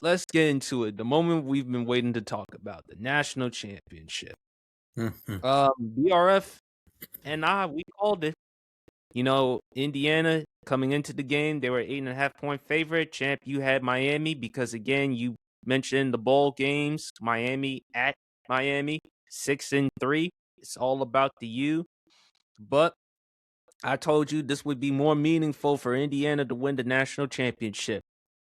let's get into it. The moment we've been waiting to talk about, the national championship. Mhm. BRF and we called it. Indiana coming into the game, they were 8.5 point favorite. Champ, you had Miami because again, you mentioned the bowl games. Miami at Miami, 6-3. It's all about the U. But I told you this would be more meaningful for Indiana to win the national championship.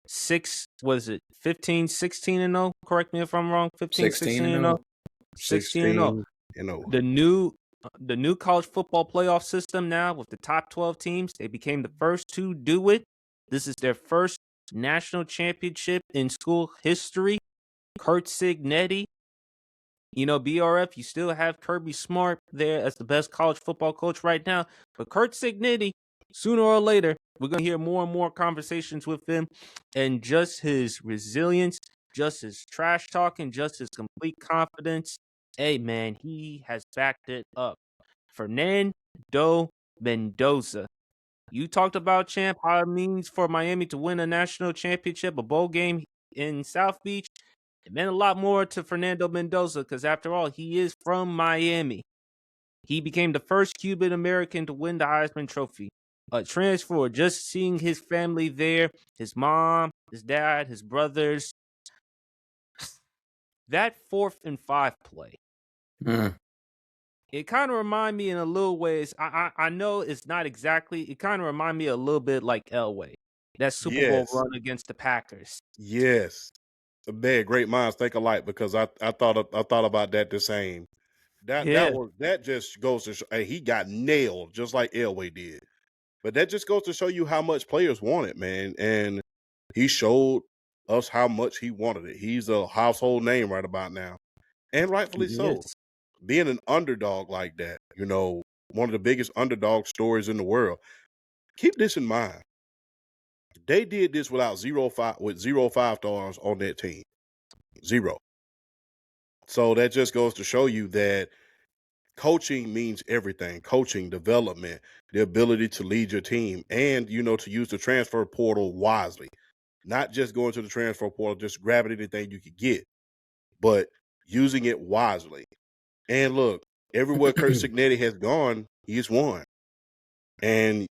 15, 16-0? Correct me if I'm wrong. 15, 16 and 16-0? 0. 16-0. 16 and 0. The new college football playoff system now with the top 12 teams, they became the first to do it. This is their first national championship in school history. Kurt Signetti, BRF, you still have Kirby Smart there as the best college football coach right now. But Kurt Signetti, sooner or later, we're going to hear more and more conversations with him and just his resilience, just his trash talking, just his complete confidence. Hey, man, he has backed it up. Fernando Mendoza. You talked about, Champ, how it means for Miami to win a national championship, a bowl game in South Beach. It meant a lot more to Fernando Mendoza because, after all, he is from Miami. He became the first Cuban American to win the Heisman Trophy. A transfer, just seeing his family there, his mom, his dad, his brothers. That 4th and 5 play, Mm. it kind of remind me in a little ways. I know it's not exactly. It kind of remind me a little bit like Elway, that Super Bowl Yes. run against the Packers. Yes. Man, great minds think alike because I thought about that the same. Yeah, That just goes to show, hey, he got nailed just like Elway did. But that just goes to show you how much players want it, man. And he showed us how much he wanted it. He's a household name right about now. And rightfully he so. is. Being an underdog like that, one of the biggest underdog stories in the world. Keep this in mind. They did this without 0 5 stars on that team. 0. So that just goes to show you that coaching means everything. Coaching, development, the ability to lead your team, and to use the transfer portal wisely. Not just going to the transfer portal, just grabbing anything you could get, but using it wisely. And look, everywhere Kurt Signetti has gone, he's won. And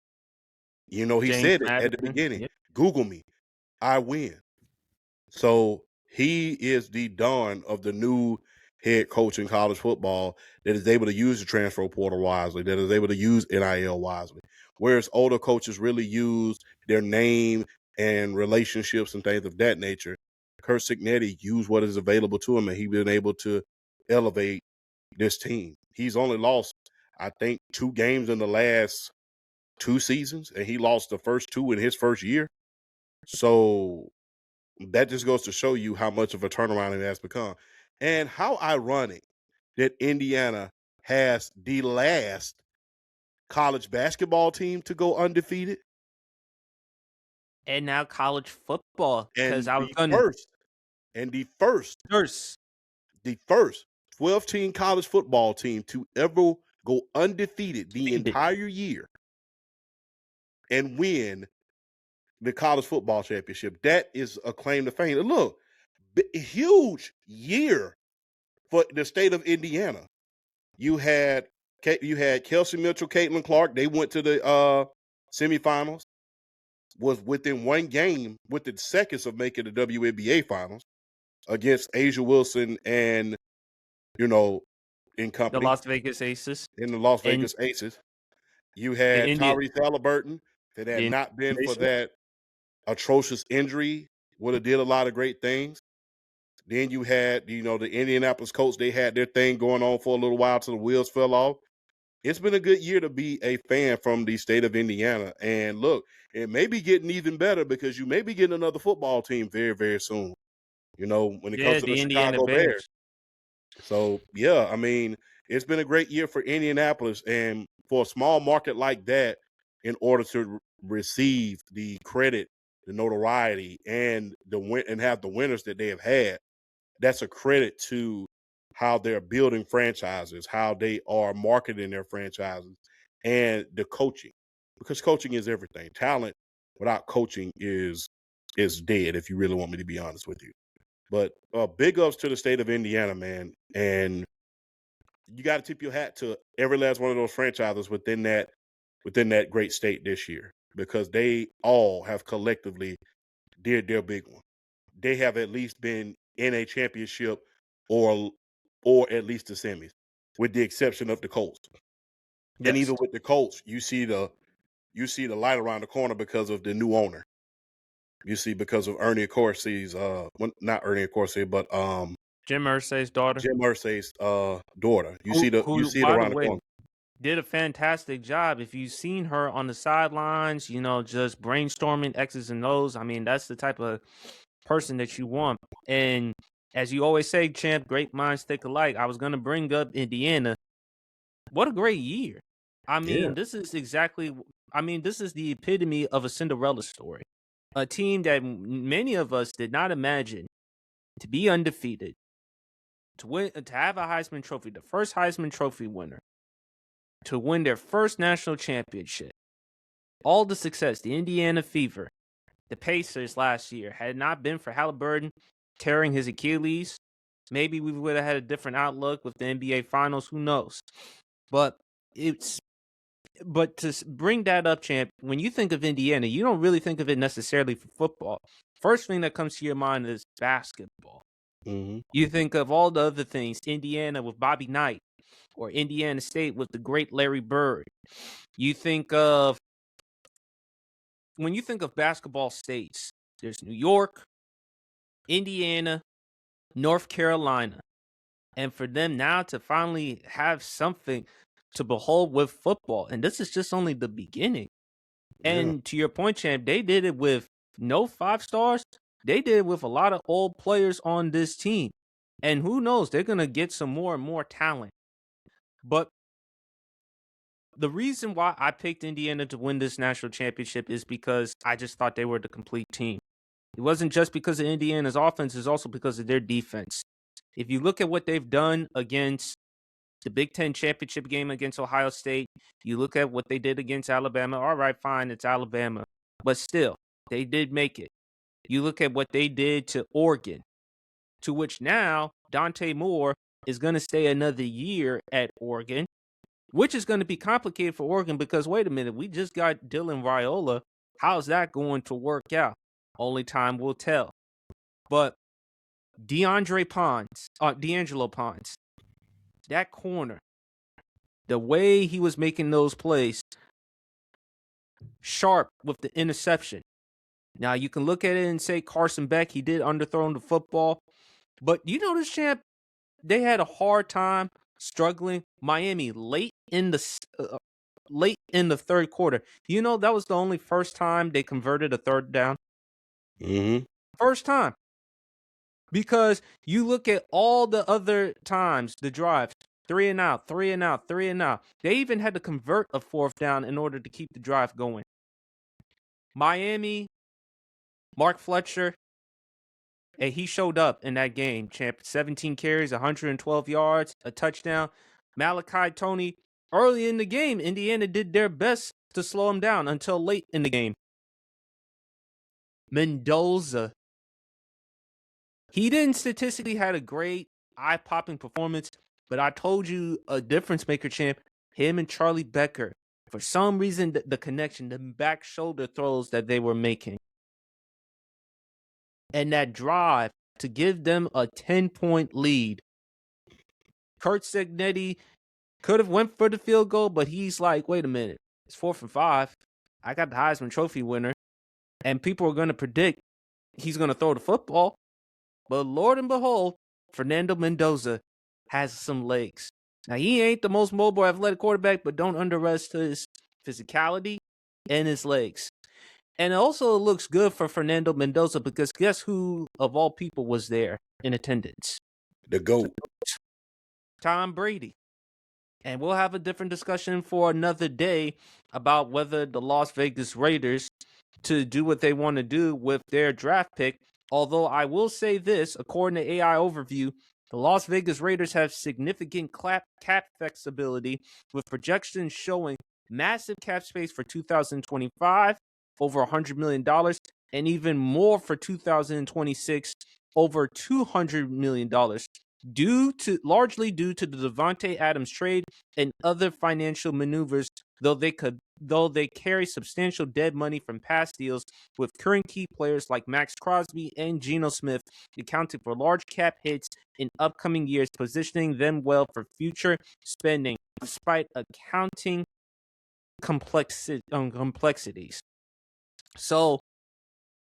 he James said it at the Madison. beginning. Yep. Google me, I win. So he is the dawn of the new head coach in college football that is able to use the transfer portal wisely, that is able to use NIL wisely. Whereas older coaches really use their name and relationships and things of that nature. Kurt Signetti used what is available to him, and he's been able to elevate this team. He's only lost, I think, 2 games in the last 2 seasons, and he lost the first 2 in his first year. So that just goes to show you how much of a turnaround it has become. And how ironic that Indiana has the last college basketball team to go undefeated And now college football, because and I was going the first the first 12-team college football team to ever go undefeated the to entire year and win the college football championship. That is a claim to fame. And look, huge year for the state of Indiana. You had Kelsey Mitchell, Caitlin Clark. They went to the semifinals. Was within 1 game, within seconds of making the WNBA finals against Asia Wilson and in the company Las Vegas Aces. in the Las And Vegas Aces. You the had Indian Tyrese Halliburton. If it had the not been for Nation. that atrocious injury, would have did a lot of great things. Then you had, the Indianapolis Colts. They had their thing going on for a little while till the wheels fell off. It's been a good year to be a fan from the state of Indiana. And look, it may be getting even better because you may be getting another football team very, very soon, when it comes Yeah, to the the Indiana Chicago Bears. Bears. So, yeah, I mean, it's been a great year for Indianapolis. And for a small market like that, in order to receive the credit, the notoriety, and have the winners that they have had, that's a credit to how they're building franchises, how they are marketing their franchises, and the coaching. Because coaching is everything. Talent without coaching is is dead, if you really want me to be honest with you. But big ups to the state of Indiana, man. And you got to tip your hat to every last one of those franchises within that great state this year, because they all have collectively did their big one. They have at least been in a championship or at least the semis, with the exception of the Colts. And Yes. even with the Colts, you see the light around the corner because of the new owner. You see, because of Ernie Accorsi's not Ernie Accorsi, but Jim Irsay's daughter, Jim Irsay's daughter. You who, see it by the around the way, corner. did a fantastic job. If you've seen her on the sidelines, just brainstorming X's and O's, I mean, that's the type of person that you want. And as you always say, champ, great minds think alike. I was going to bring up Indiana. What a great year. I Yeah. mean, this is the epitome of a Cinderella story. A team that many of us did not imagine to be undefeated, to win, to have a Heisman Trophy, the first Heisman Trophy winner, to win their first national championship. All the success, the Indiana Fever, the Pacers last year, had it not been for Halliburton tearing his Achilles, maybe we would have had a different outlook with the NBA Finals. Who knows? But to bring that up, champ, when you think of Indiana, you don't really think of it necessarily for football. First thing that comes to your mind is basketball. Mm-hmm. You think of all the other things, Indiana with Bobby Knight, or Indiana State with the great Larry Bird. When you think of basketball states, there's New York, Indiana, North Carolina. And for them now to finally have something to behold with football, and this is just only the beginning. And to your point, champ, they did it with no 5 stars. They did it with a lot of old players on this team. And who knows, they're going to get some more and more talent. But the reason why I picked Indiana to win this national championship is because I just thought they were the complete team. It wasn't just because of Indiana's offense, it's also because of their defense. If you look at what they've done against the Big Ten championship game against Ohio State, you look at what they did against Alabama, all right, fine, it's Alabama. But still, they did make it. You look at what they did to Oregon, to which now Dante Moore is going to stay another year at Oregon, which is going to be complicated for Oregon because, wait a minute, we just got Dylan Raiola. How's that going to work out? Only time will tell. But D'Angelo Ponds, that corner, the way he was making those plays, sharp with the interception. Now, you can look at it and say Carson Beck, he did underthrow the football. But you notice, champ, they had a hard time struggling Miami late in the third quarter. You know, that was the only first time they converted a third down. Mm-hmm. First time. Because you look at all the other times, the drives, 3 and out, 3 and out, 3 and out. They even had to convert a fourth down in order to keep the drive going. Miami, Mark Fletcher, and he showed up in that game, champ. 17 carries, 112 yards, a touchdown. Malachi Tony, early in the game, Indiana did their best to slow him down until late in the game. Mendoza, he didn't statistically had a great eye-popping performance, but I told you a difference maker, champ. Him and Charlie Becker, for some reason, the connection, the back shoulder throws that they were making, and that drive to give them a 10-point lead. Kurt Signetti could have went for the field goal, but he's like, wait a minute, it's 4th and 5. I got the Heisman Trophy winner, and people are going to predict he's going to throw the football. But Lord and behold, Fernando Mendoza has some legs. Now, he ain't the most mobile athletic quarterback, but don't underestimate his physicality and his legs. And it also looks good for Fernando Mendoza because guess who, of all people, was there in attendance? The GOAT. Tom Brady. And we'll have a different discussion for another day about whether the Las Vegas Raiders to do what they want to do with their draft pick. Although I will say this, according to AI Overview, the Las Vegas Raiders have significant cap flexibility with projections showing massive cap space for 2025, over $100 million, and even more for 2026, over $200 million, largely due to the Devontae Adams trade and other financial maneuvers, though they carry substantial dead money from past deals, with current key players like Max Crosby and Geno Smith accounting for large cap hits in upcoming years, positioning them well for future spending despite accounting complexities. So,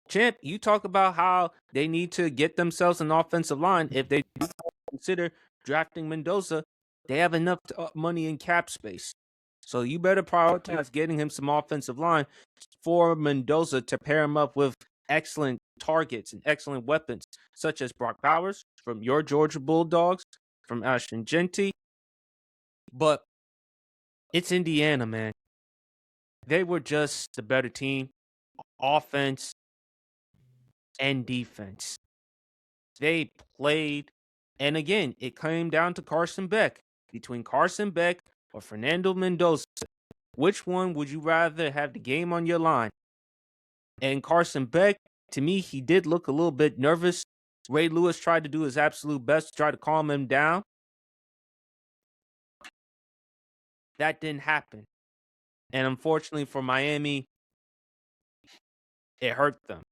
Champ, you talk about how they need to get themselves an offensive line. If they consider drafting Mendoza, they have enough money in cap space. So you better prioritize getting him some offensive line for Mendoza to pair him up with excellent targets and excellent weapons, such as Brock Bowers from your Georgia Bulldogs, from Ashton Genty. But it's Indiana, man. They were just the better team, offense and defense. They played, and again, it came down to Carson Beck. Between Carson Beck or Fernando Mendoza, which one would you rather have the game on your line? And Carson Beck, to me, he did look a little bit nervous. Ray Lewis tried to do his absolute best to try to calm him down. That didn't happen. And unfortunately for Miami, it hurt them.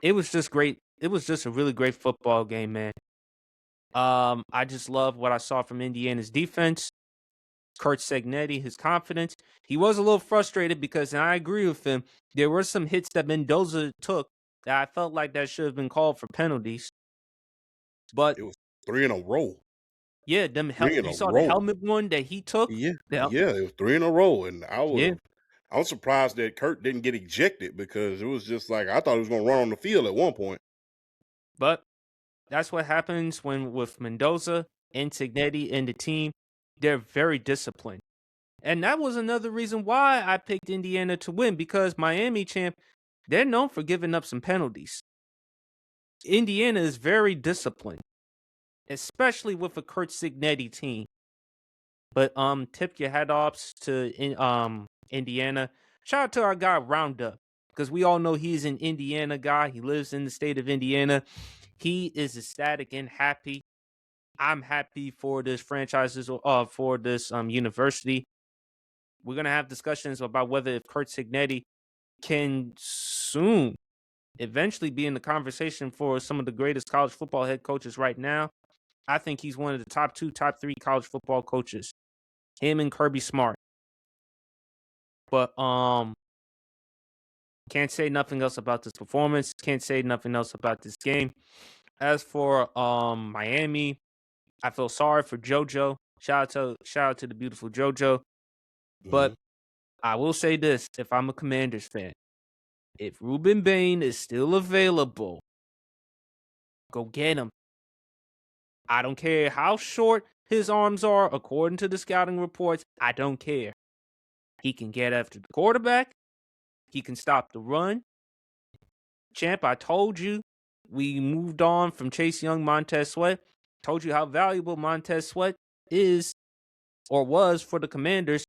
It was just great. It was just a really great football game, man. I just love what I saw from Indiana's defense. Kurt Segnetti, his confidence. He was a little frustrated because, and I agree with him, there were some hits that Mendoza took that I felt like that should have been called for penalties. But it was 3 in a row. Yeah, you saw the helmet one that he took? Yeah, it was 3 in a row, and I was surprised that Kurt didn't get ejected because it was just like I thought he was going to run on the field at one point. But that's what happens with Mendoza and Segnetti and the team. They're very disciplined. And that was another reason why I picked Indiana to win, because Miami, Champ, they're known for giving up some penalties. Indiana is very disciplined, especially with a Kurt Segnetti team. But tip your hat offs to Indiana. Shout out to our guy Roundup, because we all know he's an Indiana guy. He lives in the state of Indiana. He is ecstatic and happy. I'm happy for this franchises, for this university. We're gonna have discussions about whether if Kurt Signetti can soon eventually be in the conversation for some of the greatest college football head coaches right now. I think he's one of the top 2, top 3 college football coaches. Him and Kirby Smart. But can't say nothing else about this performance. Can't say nothing else about this game. As for Miami, I feel sorry for JoJo. Shout out to the beautiful JoJo. But I will say this, if I'm a Commanders fan, if Ruben Bain is still available, go get him. I don't care how short his arms are, according to the scouting reports. I don't care. He can get after the quarterback. He can stop the run. Champ, I told you we moved on from Chase Young, Montez Sweat. Told you how valuable Montez Sweat is or was for the Commanders.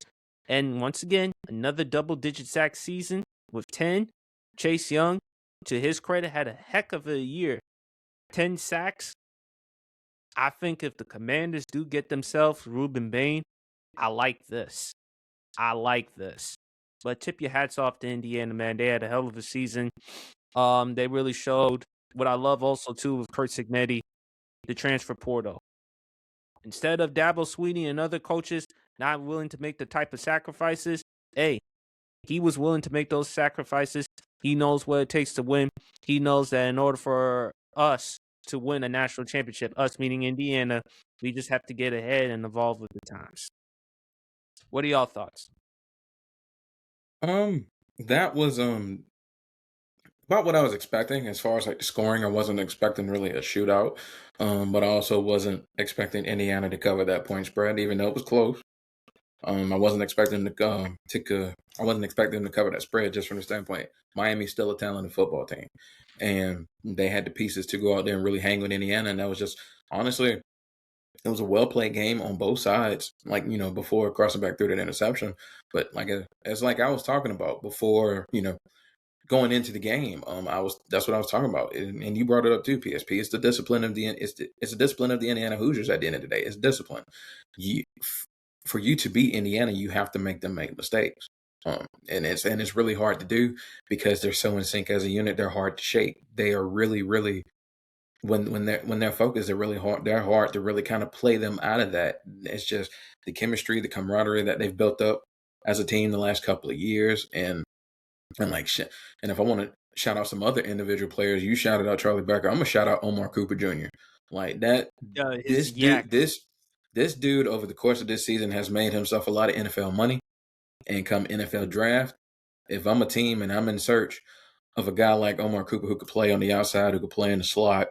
And once again, another double-digit sack season with 10. Chase Young, to his credit, had a heck of a year. 10 sacks. I think if the Commanders do get themselves Ruben Bain, I like this. But tip your hats off to Indiana, man. They had a hell of a season. They really showed what I love also, too, with Kurt Signetti, the transfer portal. Instead of Dabo Swinney and other coaches not willing to make the type of sacrifices, hey, he was willing to make those sacrifices. He knows what it takes to win. He knows that in order for us to win a national championship, us meaning Indiana, we just have to get ahead and evolve with the times. What are y'all thoughts? That was about what I was expecting as far as like the scoring. I wasn't expecting really a shootout, but I also wasn't expecting Indiana to cover that point spread, even though it was close. I wasn't expecting I wasn't expecting them to cover that spread just from the standpoint Miami's still a talented football team, and they had the pieces to go out there and really hang with Indiana, and that was just honestly. It was a well played game on both sides, like, before crossing back through that interception. But it's like I was talking about before, going into the game, that's what I was talking about, and you brought it up too. PSP, it's the discipline of it's the discipline of the Indiana Hoosiers. At the end of the day, it's discipline. For you to beat Indiana, you have to make them make mistakes. And it's really hard to do because they're so in sync as a unit. They're hard to shake. They are really, really when they're focused, they're really hard. They're hard to really kind of play them out of that. It's just the chemistry, the camaraderie that they've built up as a team the last couple of years, and like shit. And if I want to shout out some other individual players, you shouted out Charlie Becker. I'm gonna shout out Omar Cooper Jr. Like that. His yak. This dude over the course of this season has made himself a lot of NFL money. And come NFL draft, if I'm a team and I'm in search of a guy like Omar Cooper who could play on the outside, who could play in the slot,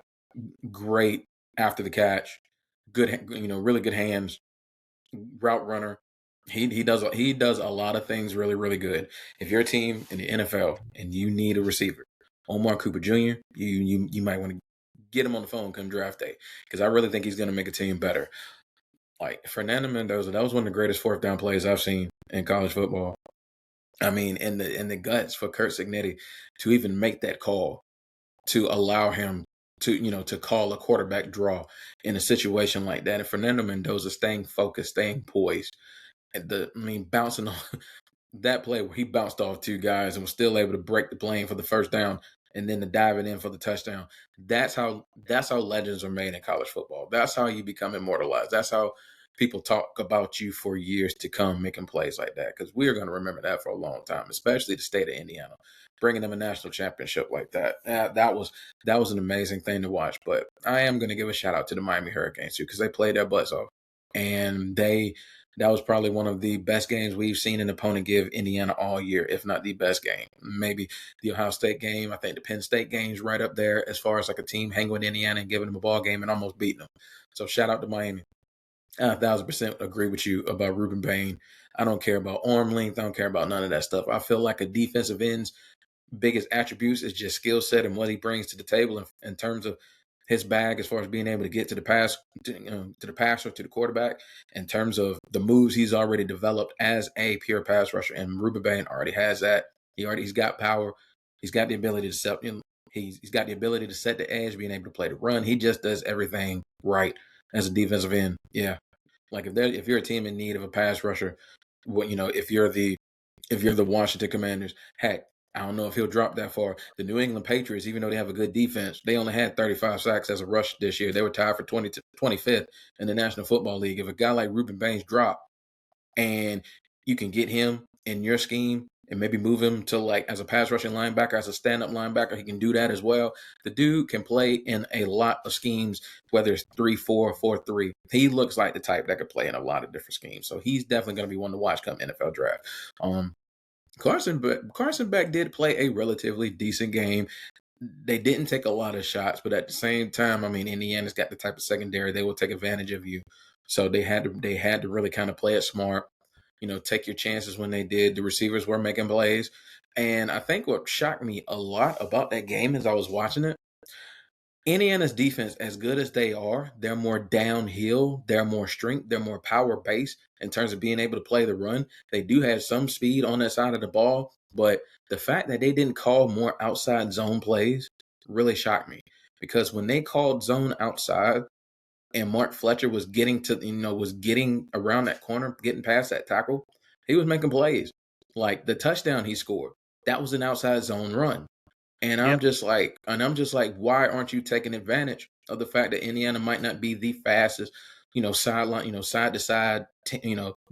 great after the catch, good, really good hands, route runner. He does a lot of things really, really good. If you're a team in the NFL and you need a receiver, Omar Cooper Jr., you might want to get him on the phone come draft day, because I really think he's going to make a team better. Like Fernando Mendoza, that was one of the greatest fourth down plays I've seen in college football. I mean, in the guts for Kurt Signetti to even make that call, to allow him to call a quarterback draw in a situation like that. And Fernando Mendoza staying focused, staying poised. Bouncing on that play where he bounced off two guys and was still able to break the plane for the first down and then to dive it in for the touchdown. That's how legends are made in college football. That's how you become immortalized. That's how people talk about you for years to come, making plays like that, because we are going to remember that for a long time, especially the state of Indiana, bringing them a national championship like that. That was an amazing thing to watch. But I am going to give a shout out to the Miami Hurricanes too, because they played their butts off, and that was probably one of the best games we've seen an opponent give Indiana all year, if not the best game. Maybe the Ohio State game. I think the Penn State game's right up there as far as like a team hanging with Indiana and giving them a ball game and almost beating them. So shout out to Miami. I 1,000% agree with you about Ruben Bain. I don't care about arm length. I don't care about none of that stuff. I feel like a defensive end's biggest attributes is just skill set and what he brings to the table in terms of his bag, as far as being able to get to the pass, to the passer, to the quarterback, in terms of the moves he's already developed as a pure pass rusher. And Ruben Bain already has that. He's got power. He's got the ability to set. He's got the ability to set the edge, being able to play the run. He just does everything right as a defensive end. Yeah, like if you're a team in need of a pass rusher, if you're the Washington Commanders, heck, I don't know if he'll drop that far. The New England Patriots, even though they have a good defense, they only had 35 sacks as a rush this year. They were tied for 25th in the National Football League. If a guy like Ruben Baines drop and you can get him in your scheme and maybe move him to like as a pass rushing linebacker, as a stand-up linebacker, he can do that as well. The dude can play in a lot of schemes, whether it's 3-4, 4-3. He looks like the type that could play in a lot of different schemes. So he's definitely going to be one to watch come NFL draft. Carson Beck did play a relatively decent game. They didn't take a lot of shots, but at the same time, I mean, Indiana's got the type of secondary, they will take advantage of you. So they had to really kind of play it smart, take your chances when they did. The receivers were making plays. And I think what shocked me a lot about that game as I was watching it, Indiana's defense, as good as they are, they're more downhill, they're more strength, they're more power based in terms of being able to play the run. They do have some speed on that side of the ball, but the fact that they didn't call more outside zone plays really shocked me, because when they called zone outside and Mark Fletcher was getting around that corner, getting past that tackle, he was making plays. Like the touchdown he scored, that was an outside zone run. And I'm just like, why aren't you taking advantage of the fact that Indiana might not be the fastest, sideline, side to side,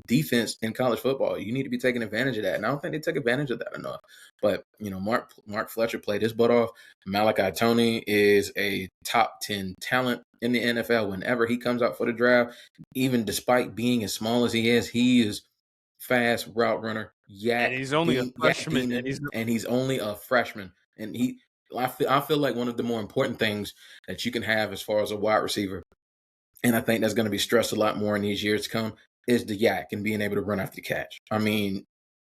defense in college football? You need to be taking advantage of that. And I don't think they took advantage of that enough. But, Mark Fletcher played his butt off. Malachi Tony is a top 10 talent in the NFL. Whenever he comes out for the draft, even despite being as small as he is fast route runner. And he's only a freshman. And he's only a freshman. And I feel like one of the more important things that you can have as far as a wide receiver, and I think that's going to be stressed a lot more in these years to come, is the yak and being able to run after the catch.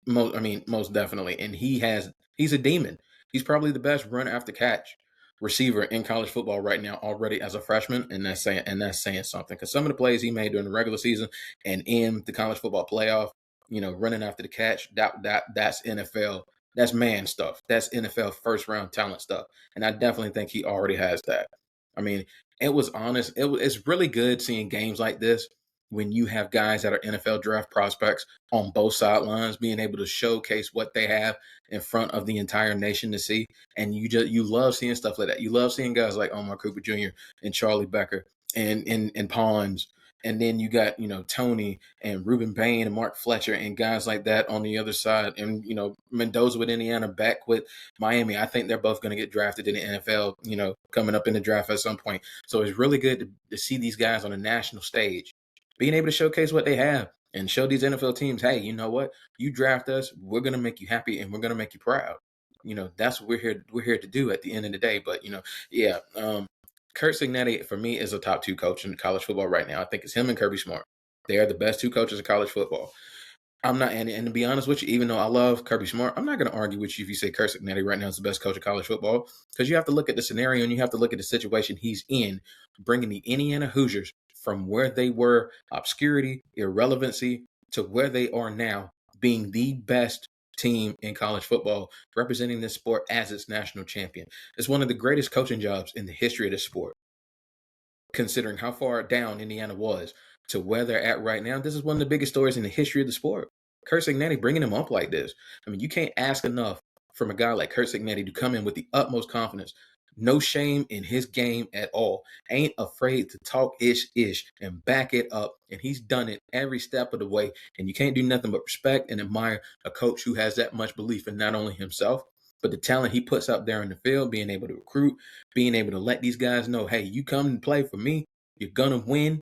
Most definitely. And he's a demon. He's probably the best run after catch receiver in college football right now already as a freshman, and that's saying something, because some of the plays he made during the regular season and in the college football playoff, running after the catch, that's NFL That's man stuff. That's NFL first round talent stuff. And I definitely think he already has that. I mean, it was honest. It's really good seeing games like this when you have guys that are NFL draft prospects on both sidelines being able to showcase what they have in front of the entire nation to see. And you love seeing stuff like that. You love seeing guys like Omar Cooper Jr. and Charlie Becker and Pons. And then you got, Tony and Ruben Bain and Mark Fletcher and guys like that on the other side. And, Mendoza with Indiana, Beck with Miami. I think they're both going to get drafted in the NFL, coming up in the draft at some point. So it's really good to see these guys on a national stage being able to showcase what they have and show these NFL teams, hey, you know what? You draft us, we're going to make you happy and we're going to make you proud. That's what we're here to do at the end of the day. But, yeah, Kurt Cignetti, for me, is a top 2 coach in college football right now. I think it's him and Kirby Smart. They are the best 2 coaches of college football. I'm not, and to be honest with you, even though I love Kirby Smart, I'm not going to argue with you if you say Kurt Cignetti right now is the best coach of college football, because you have to look at the scenario and you have to look at the situation he's in, bringing the Indiana Hoosiers from where they were, obscurity, irrelevancy, to where they are now, being the best team in college football, representing this sport as its national champion. It's one of the greatest coaching jobs in the history of the sport, considering how far down Indiana was to where they're at right now. This is one of the biggest stories in the history of the sport. Kurt Cignetti bringing him up like this. I mean, you can't ask enough from a guy like Kurt Cignetti to come in with the utmost confidence. No shame in his game at all. Ain't afraid to talk ish and back it up. And he's done it every step of the way. And you can't do nothing but respect and admire a coach who has that much belief in not only himself, but the talent he puts out there in the field, being able to recruit, being able to let these guys know, hey, you come and play for me, you're gonna win.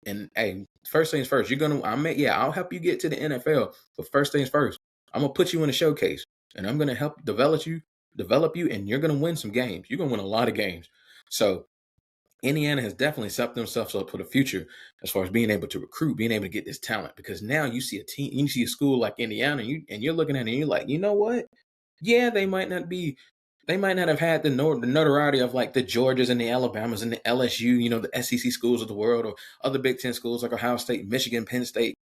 And hey, first things first, I'll help you get to the NFL. But first things first, I'm gonna put you in a showcase and I'm gonna help develop you, and you're gonna win some games. You're gonna win a lot of games. So Indiana has definitely set themselves up for the future as far as being able to recruit, being able to get this talent. Because now you see a team, you see a school like Indiana, and you're looking at it and you're like, you know what? Yeah, they might not have had the notoriety of like the Georgias and the Alabamas and the LSU, the SEC schools of the world, or other Big Ten schools like Ohio State, Michigan, Penn State,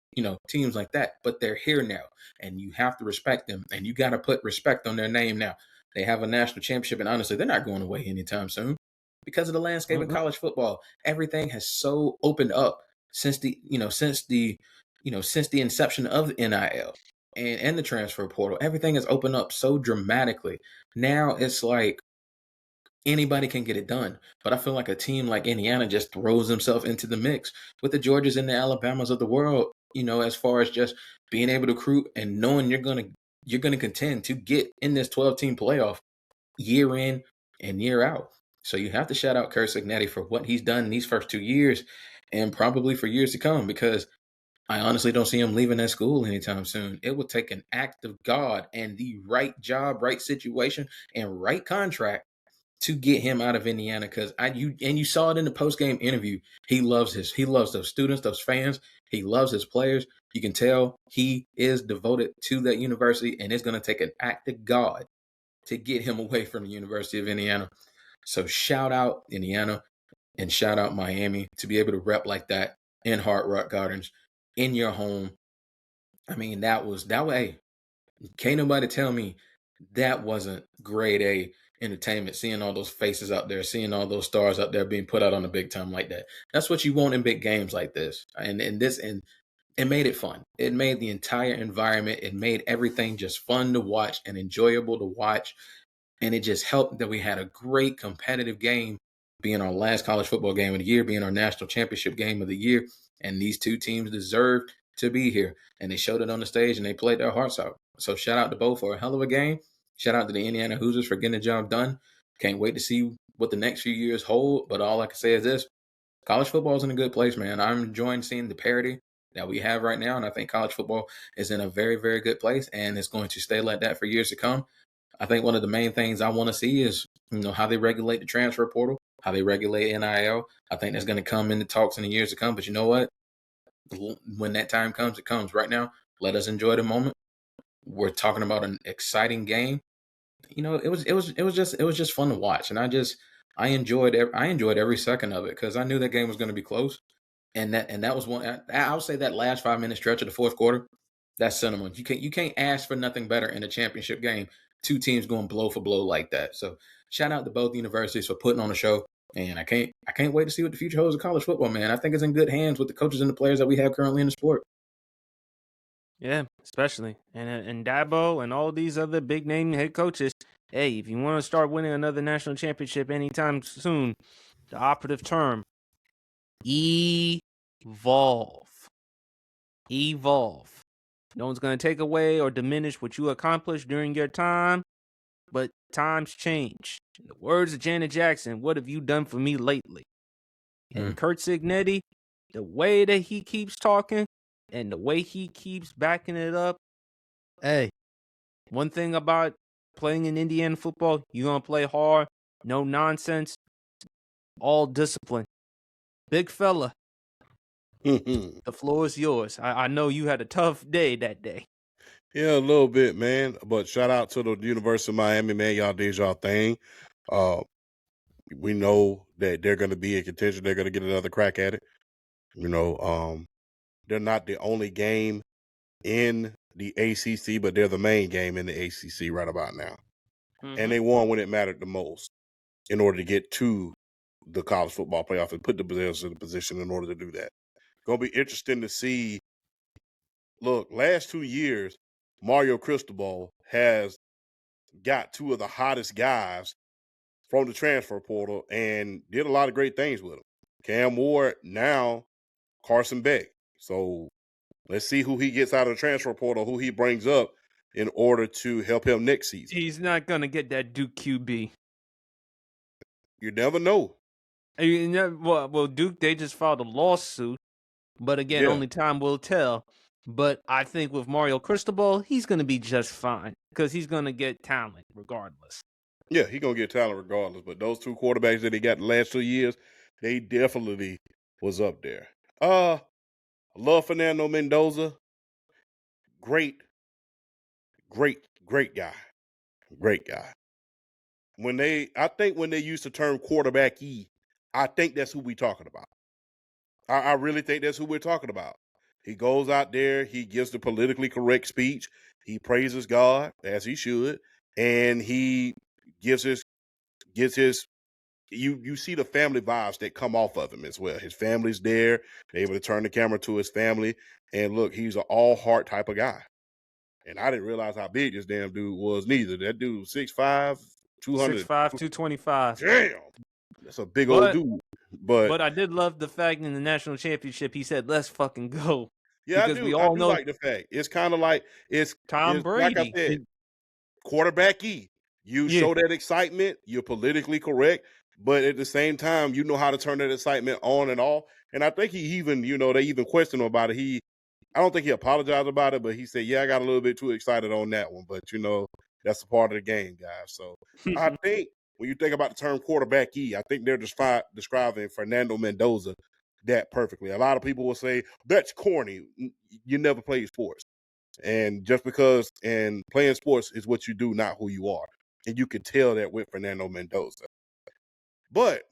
teams like that. But they're here now, and you have to respect them, and you got to put respect on their name now. They have a national championship, and honestly, they're not going away anytime soon because of the landscape of college football. Everything has so opened up since the inception of NIL and the transfer portal. Everything has opened up so dramatically. Now it's like anybody can get it done. But I feel like a team like Indiana just throws themselves into the mix with the Georgias and the Alabamas of the world, as far as just being able to recruit and knowing you're gonna contend to get in this 12-team playoff year in and year out. So you have to shout out Kurt Cignetti for what he's done in these first 2 years and probably for years to come, because I honestly don't see him leaving that school anytime soon. It will take an act of God and the right job, right situation, and right contract to get him out of Indiana. Because you saw it in the post-game interview. He loves those students, those fans. He loves his players. You can tell he is devoted to that university, and it's going to take an act of God to get him away from the University of Indiana. So shout out Indiana and shout out Miami to be able to rep like that in Hard Rock Gardens in your home. I mean, that way. Can't nobody tell me that wasn't grade A entertainment, seeing all those faces out there, seeing all those stars out there being put out on the big time like that. That's what you want in big games like this. And it made it fun. It made the entire environment, it made everything just fun to watch and enjoyable to watch. And it just helped that we had a great competitive game, being our last college football game of the year, being our national championship game of the year. And these two teams deserved to be here. And they showed it on the stage and they played their hearts out. So shout out to both for a hell of a game. Shout out to the Indiana Hoosiers for getting the job done. Can't wait to see what the next few years hold. But all I can say is this: college football is in a good place, man. I'm enjoying seeing the parity that we have right now. And I think college football is in a very, very good place. And it's going to stay like that for years to come. I think one of the main things I want to see is, how they regulate the transfer portal, how they regulate NIL. I think that's going to come into talks in the years to come. But you know what? When that time comes, it comes. Right now, let us enjoy the moment. We're talking about an exciting game. It was just fun to watch, and I enjoyed every second of it because I knew that game was going to be close, and that was one. I would say that last 5 minute stretch of the fourth quarter That's cinema. You can't ask for nothing better in a championship game. Two teams going blow for blow like that. So shout out to both universities for putting on a show. And I can't wait to see what the future holds of college football, man. I think it's in good hands with the coaches and the players that we have currently in the sport. Yeah, especially and Dabo and all these other big name head coaches. Hey, if you want to start winning another national championship anytime soon, the operative term: evolve. Evolve. No one's going to take away or diminish what you accomplished during your time, but times change. In the words of Janet Jackson, what have you done for me lately? And Mm. Kurt Signetti, the way that he keeps talking and the way he keeps backing it up. Hey, one thing about playing in Indiana football, you're going to play hard, no nonsense, all discipline. Big fella, Mhm. the floor is yours. I know you had a tough day that day. Yeah, a little bit, man. But shout out to the University of Miami, man. Y'all did y'all thing. Uh, we know that they're going to be in contention. They're going to get another crack at it. They're not the only game in the ACC, but they're the main game in the ACC right about now. And they won when it mattered the most in order to get to the college football playoff and put the Bears in a position in order to do that. Going to be interesting to see. Look, last 2 years, Mario Cristobal has got two of the hottest guys from the transfer portal and did a lot of great things with them. Cam Ward, now Carson Beck. So let's see who he gets out of the transfer portal, who he brings up in order to help him next season. He's not going to get that Duke QB. You never know. Well, Duke, they just filed a lawsuit. But again, Yeah. only time will tell. But I think with Mario Cristobal, he's going to be just fine because he's going to get talent regardless. Yeah, he's going to get talent regardless. But those two quarterbacks that he got the last 2 years, they definitely was up there. I love Fernando Mendoza. Great guy. Great guy. I think when they use the term quarterback I think that's who we talking about. I really think that's who we're talking about. He goes out there, he gives the politically correct speech, he praises God as he should, and he gives his you see the family vibes that come off of him as well. His family's there, they're able to turn the camera to his family, and look, he's an all heart type of guy. And I didn't realize how big this damn dude was neither. That dude was 6'5", 200. 6'5", 225. Damn. That's a big old But dude. But I did love the fact in the national championship he said, "Let's fucking go," yeah, I because do. we I all do know like the fact. It's kind of like Tom it's like I Brady. said, quarterback You Yeah. show that excitement, you're politically correct, but at the same time, you know how to turn that excitement on and off. And I think he even, they even questioned him about it. I don't think he apologized about it, but he said, "Yeah, I got a little bit too excited on that one." But that's a part of the game, guys. So I think when you think about the term quarterback I think they're describing Fernando Mendoza that perfectly. A lot of people will say that's corny. You never played sports, and just because and playing sports is what you do, not who you are, and you can tell that with Fernando Mendoza. But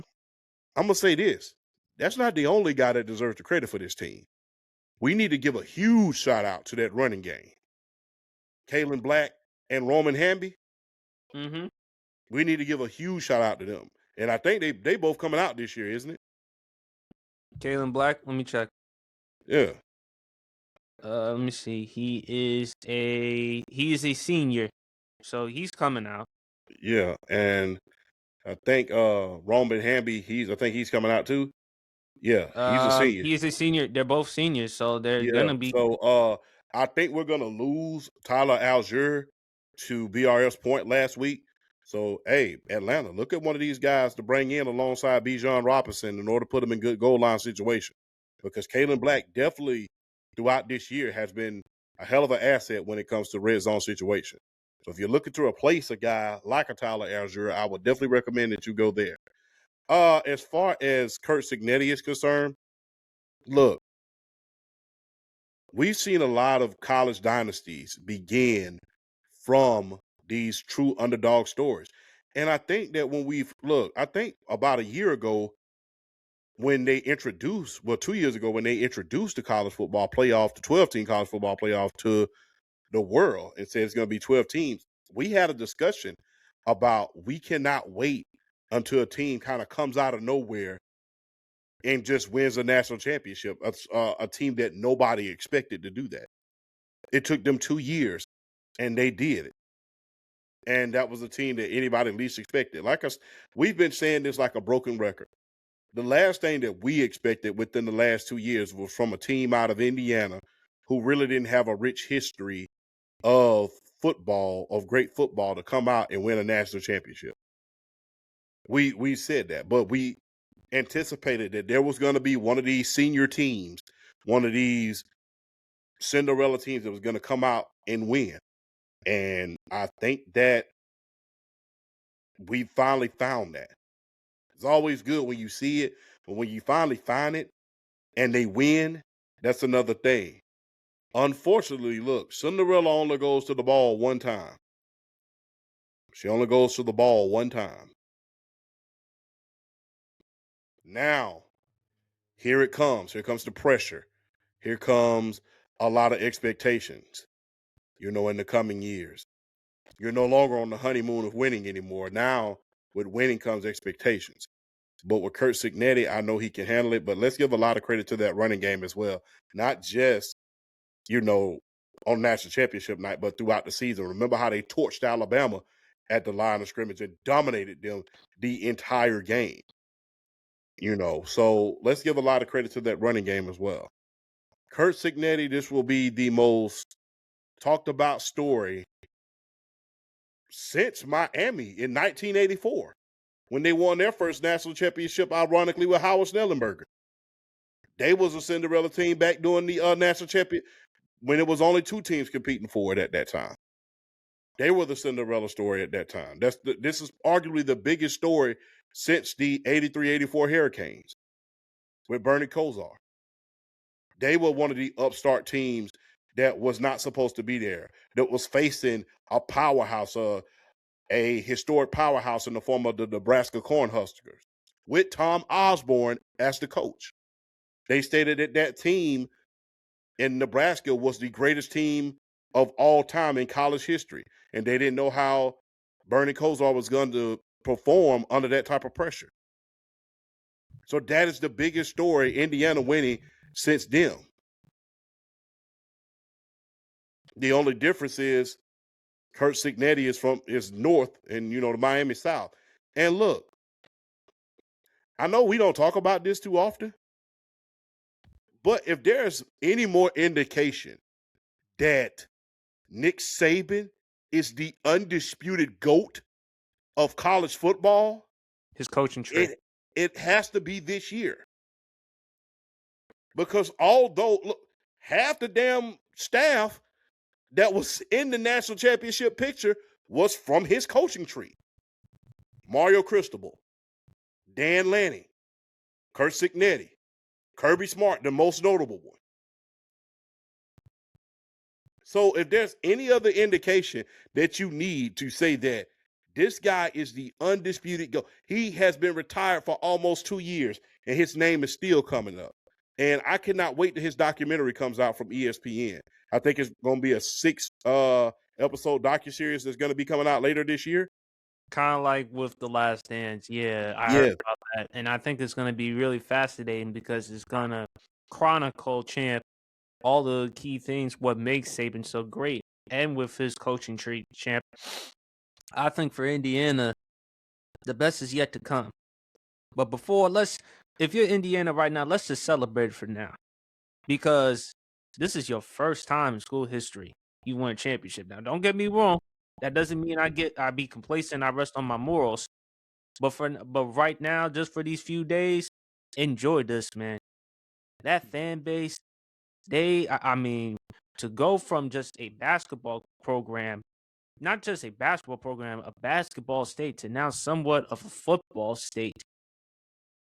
I'm gonna say this: that's not the only guy that deserves the credit for this team. We need to give a huge shout out to that running game. Kalen Black and Roman Hamby. Mm-hmm. We need to give a huge shout out to them. And I think they both coming out this year, isn't it? Kalen Black. Let me check. Yeah. Let me see. He is a senior, so he's coming out. Yeah. And I think Roman Hamby, I think he's coming out too. Yeah, he's a senior. He is a senior. They're both seniors, so they're Yeah. gonna be. So I think we're gonna lose Tyler Algier to BRS Point last week. So hey, Atlanta, look at one of these guys to bring in alongside Bijan Robinson in order to put them in good goal line situation. Because Kalen Black definitely throughout this year has been a hell of an asset when it comes to red zone situation. So if you're looking to replace a guy like a Tyler Algier, I would definitely recommend that you go there. As far as Kurt Signetti is concerned, look, we've seen a lot of college dynasties begin from these true underdog stories. And I think that I think about a year ago, when they introduced, 2 years ago, when they introduced the college football playoff, the 12-team college football playoff to the world and said it's going to be 12 teams, we had a discussion about we cannot wait until a team kind of comes out of nowhere and just wins a national championship, a team that nobody expected to do that. It took them 2 years, and they did it. And that was a team that anybody least expected. Like us, we've been saying this like a broken record. The last thing that we expected within the last 2 years was from a team out of Indiana who really didn't have a rich history of football, of great football, to come out and win a national championship. We said that, but we anticipated that there was going to be one of these senior teams, one of these Cinderella teams that was going to come out and win. And I think that we finally found that. It's always good when you see it, but when you finally find it and they win, that's another thing. Unfortunately, look, Cinderella only goes to the ball one time. She only goes to the ball one time. Now, here it comes. Here comes the pressure. Here comes a lot of expectations, in the coming years. You're no longer on the honeymoon of winning anymore. Now, with winning comes expectations. But with Kurt Signetti, I know he can handle it. But let's give a lot of credit to that running game as well. Not just, on national championship night, but throughout the season. Remember how they torched Alabama at the line of scrimmage and dominated them the entire game. So let's give a lot of credit to that running game as well. Kurt Signetti, this will be the most talked about story since Miami in 1984, when they won their first national championship, ironically, with Howard Snellenberger. They was a Cinderella team back during the national champion when it was only 2 teams competing for it at that time. They were the Cinderella story at that time. This is arguably the biggest story since the 83-84 Hurricanes with Bernie Kosar. They were one of the upstart teams that was not supposed to be there, that was facing a powerhouse, a historic powerhouse in the form of the Nebraska Cornhuskers, with Tom Osborne as the coach. They stated that that team in Nebraska was the greatest team of all time in college history, and they didn't know how Bernie Kosar was going to perform under that type of pressure. So that is the biggest story, Indiana winning since them. The only difference is Kurt Signetti is north and the Miami South. And look, I know we don't talk about this too often, but if there's any more indication that Nick Saban is the undisputed GOAT of college football, His coaching tree. it has to be this year. Because although, look, half the damn staff that was in the national championship picture was from his coaching tree. Mario Cristobal, Dan Lanning, Kurt Signetti, Kirby Smart, the most notable one. So if there's any other indication that you need to say that this guy is the undisputed GOAT, he has been retired for almost 2 years, and his name is still coming up. And I cannot wait till his documentary comes out from ESPN. I think it's going to be a 6 episode docuseries that's going to be coming out later this year. Kind of like with The Last Dance. Yeah, I heard about that. And I think it's going to be really fascinating because it's going to chronicle Champ all the key things, what makes Saban so great. And with his coaching tree, Champ, I think for Indiana, the best is yet to come. But if you're Indiana right now, let's just celebrate for now. Because this is your first time in school history you won a championship. Now, don't get me wrong. That doesn't mean I be complacent. I rest on my morals. But right now, just for these few days, enjoy this, man. That fan base, I mean, to go from just a basketball program, not just a basketball program, a basketball state, to now somewhat of a football state,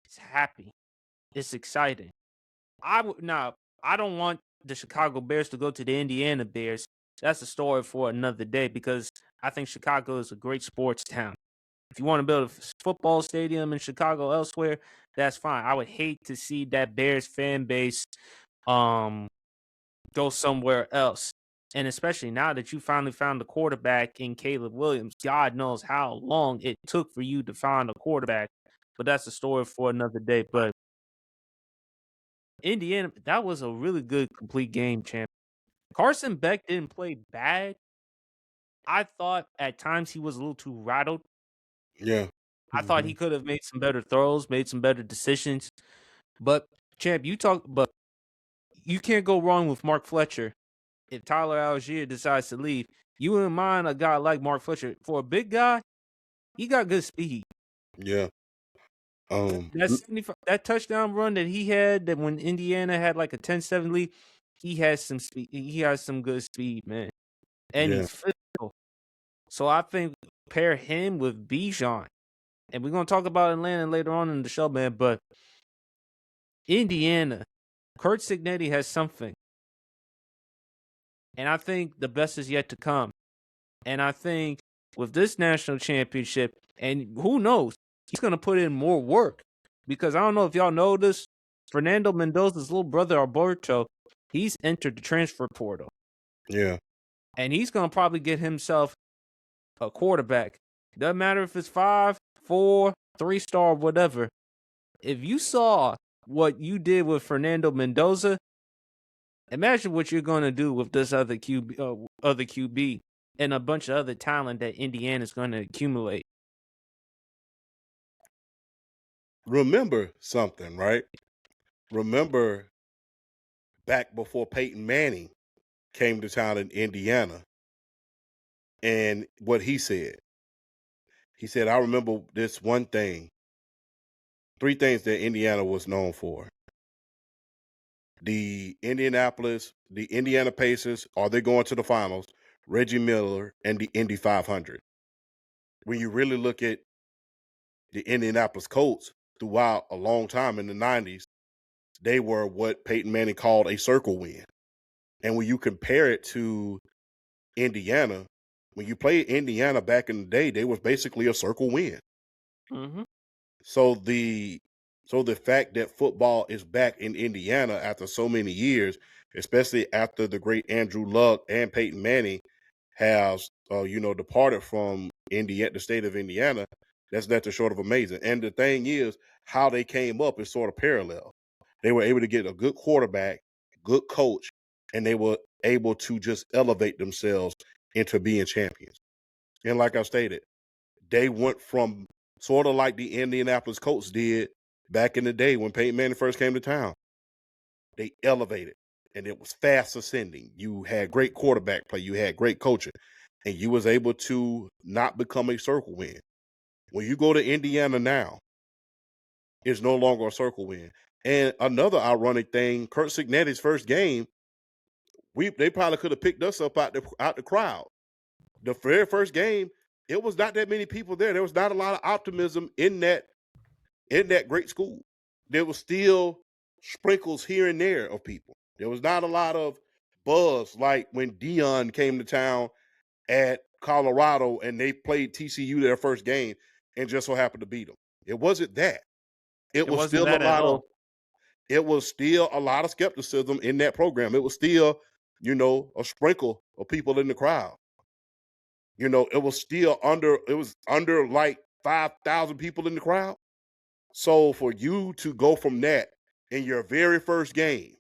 it's happy. It's exciting. I don't want the Chicago Bears to go to the Indiana Bears. That's a story for another day because I think Chicago is a great sports town. If you want to build a football stadium in Chicago elsewhere, that's fine. I would hate to see that Bears fan base um go somewhere else. And especially now that you finally found a quarterback in Caleb Williams, God knows how long it took for you to find a quarterback. But that's a story for another day. But Indiana, that was a really good complete game, champ. Carson Beck didn't play bad. I thought at times he was a little too rattled. Yeah. I thought he could have made some better throws, made some better decisions. But champ, but you can't go wrong with Mark Fletcher. If Tyler Algier decides to leave, you wouldn't mind a guy like Mark Fletcher. For a big guy, he got good speed. Yeah. That touchdown run that he had, that when Indiana had like a 10-7 lead, he has some speed. He has some good speed, man. And Yeah. he's physical. So I think pair him with Bijan. And we're going to talk about Atlanta later on in the show, man. But Indiana, Kurt Signetti has something. And I think the best is yet to come. And I think with this national championship, and who knows, he's going to put in more work. Because I don't know if y'all know this, Fernando Mendoza's little brother, Alberto, he's entered the transfer portal. Yeah. And he's going to probably get himself a quarterback. Doesn't matter if it's 5, 4, 3-star, whatever. If you saw what you did with Fernando Mendoza, imagine what you're going to do with this other QB and a bunch of other talent that Indiana's going to accumulate. Remember something, right? Remember back before Peyton Manning came to town in Indiana and what he said. He said, I remember this one thing, 3 things that Indiana was known for. The Indiana Pacers, are they going to the finals? Reggie Miller and the Indy 500. When you really look at the Indianapolis Colts throughout a long time in the 90s, they were what Peyton Manning called a circle win. And when you compare it to Indiana, when you played Indiana back in the day, they was basically a circle win. Mm-hmm. So the fact that football is back in Indiana after so many years, especially after the great Andrew Luck and Peyton Manning has departed from the state of Indiana, that's nothing short of amazing. And the thing is, how they came up is sort of parallel. They were able to get a good quarterback, good coach, and they were able to just elevate themselves into being champions. And like I stated, they went from sort of like the Indianapolis Colts did back in the day when Peyton Manning first came to town. They elevated, and it was fast ascending. You had great quarterback play. You had great coaching, and you was able to not become a circle win. When you go to Indiana now, it's no longer a circle win. And another ironic thing, Kurt Signetti's first game, they probably could have picked us up out the crowd. The very first game, it was not that many people there. There was not a lot of optimism in that great school. There was still sprinkles here and there of people. There was not a lot of buzz like when Dion came to town at Colorado and they played TCU their first game and just so happened to beat them. It wasn't that. It was wasn't still that at all. it was still a lot of skepticism in that program. It was still, a sprinkle of people in the crowd. It was still under like 5,000 people in the crowd. So for you to go from that in your very first game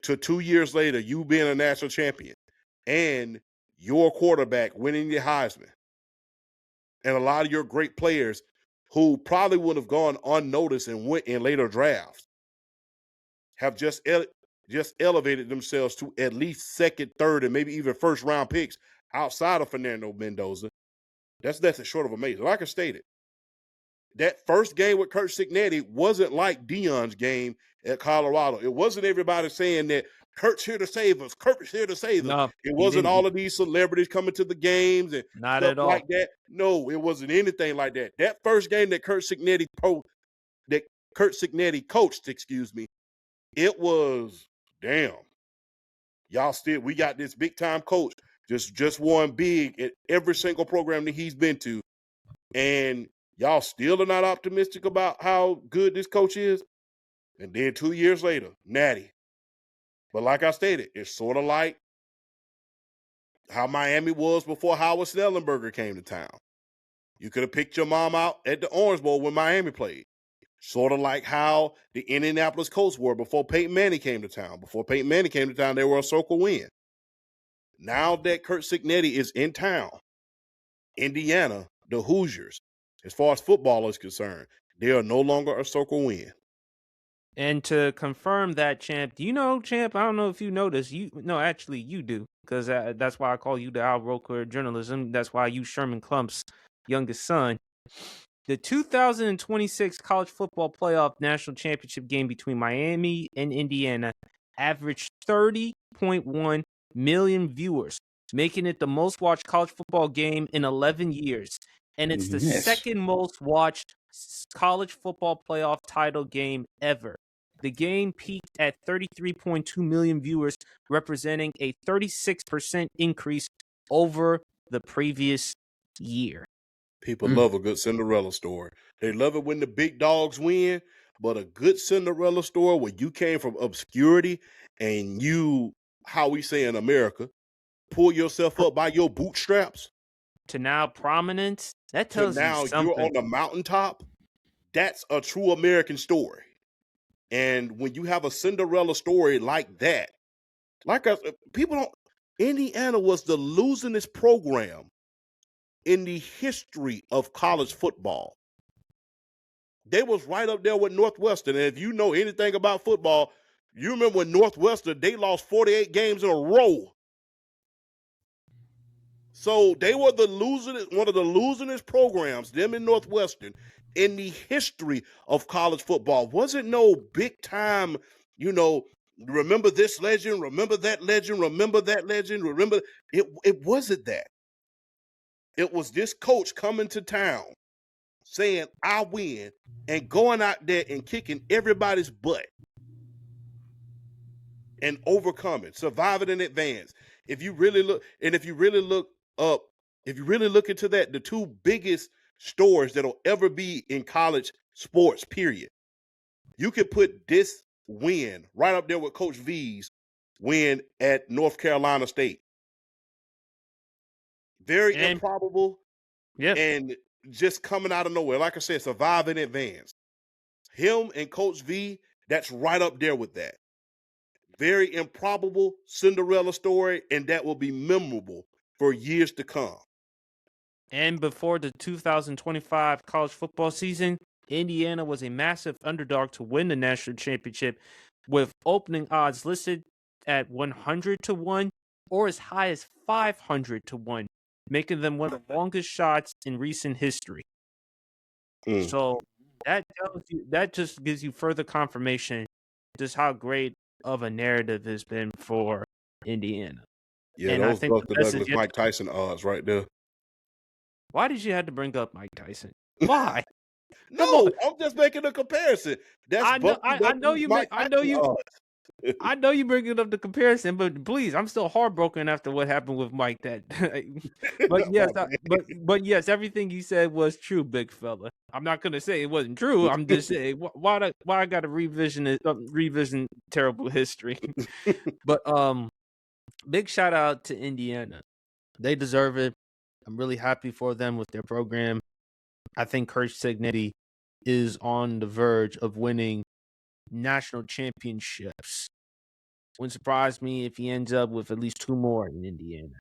to 2 years later, you being a national champion and your quarterback winning the Heisman and a lot of your great players who probably would have gone unnoticed and went in later drafts have just elevated themselves to at least second, third, and maybe even first round picks outside of Fernando Mendoza. That's nothing short of amazing. Like I stated, that first game with Kurt Signetti wasn't like Dion's game at Colorado. It wasn't everybody saying that Kurt's here to save us. Kurt's here to save us. No, It wasn't all of these celebrities coming to the games and not stuff at all. like that. No, it wasn't anything like that. That first game that Kurt Signetti coached, it was, damn. We got this big time coach, just won big at every single program that he's been to. and y'all still are not optimistic about how good this coach is. And then 2 years later, natty. But like I stated, it's sort of like how Miami was before Howard Snellenberger came to town. You could have picked your mom out at the Orange Bowl when Miami played. Sort of like how the Indianapolis Colts were before Peyton Manning came to town. Before Peyton Manning came to town, they were a circle win. Now that Kurt Signetti is in town, Indiana, the Hoosiers, as far as football is concerned, they are no longer a circle win. And to confirm that, Champ, do you know, Champ? I don't know if you know this. Actually, you do, because that's why I call you the Al Roker of journalism. That's why you Sherman Klump's youngest son. The 2026 College Football Playoff National Championship game between Miami and Indiana averaged 30.1 million viewers, making it the most watched college football game in 11 years. And it's the second most watched college football playoff title game ever. The game peaked at 33.2 million viewers, representing a 36% increase over the previous year. People love a good Cinderella story. They love it when the big dogs win, but a good Cinderella story where you came from obscurity and you, how we say in America, pull yourself up by your bootstraps to now prominence, that to tells now you something. you're on the mountaintop. That's a true American story. And when you have a Cinderella story like that, Indiana was the losingest program in the history of college football. They was right up there with Northwestern. And if you know anything about football, you remember when Northwestern, they lost 48 games in a row. So they were one of the losingest programs, them in Northwestern, in the history of college football. Wasn't no big time, remember this legend, remember that legend, remember that legend, remember. It wasn't that. It was this coach coming to town saying, I win, and going out there and kicking everybody's butt and overcoming, surviving in advance. If you really look into that, the two biggest stories that'll ever be in college sports, period, you could put this win right up there with Coach V's win at North Carolina State. Very improbable. Yep. And just coming out of nowhere. Like I said, survive in advance. Him and Coach V, that's right up there with that. Very improbable Cinderella story, and that will be memorable for years to come. And before the 2025 college football season, Indiana was a massive underdog to win the national championship, with opening odds listed at 100-1 or as high as 500-1, making them one of the longest shots in recent history. So that just gives you further confirmation just how great of a narrative has been for Indiana. Yeah, and those I think Buster Douglas, Mike Tyson odds right there. Why did you have to bring up Mike Tyson? Why? No, I'm just making a comparison. That's I know you bringing up the comparison, but please, I'm still heartbroken after what happened with Mike. But yes, everything you said was true, big fella. I'm not gonna say it wasn't true. I'm just saying why I got to revision terrible history. But big shout out to Indiana. They deserve it. I'm really happy for them with their program. I think Kurt Signetti is on the verge of winning national championships. Wouldn't surprise me if he ends up with at least 2 more in Indiana.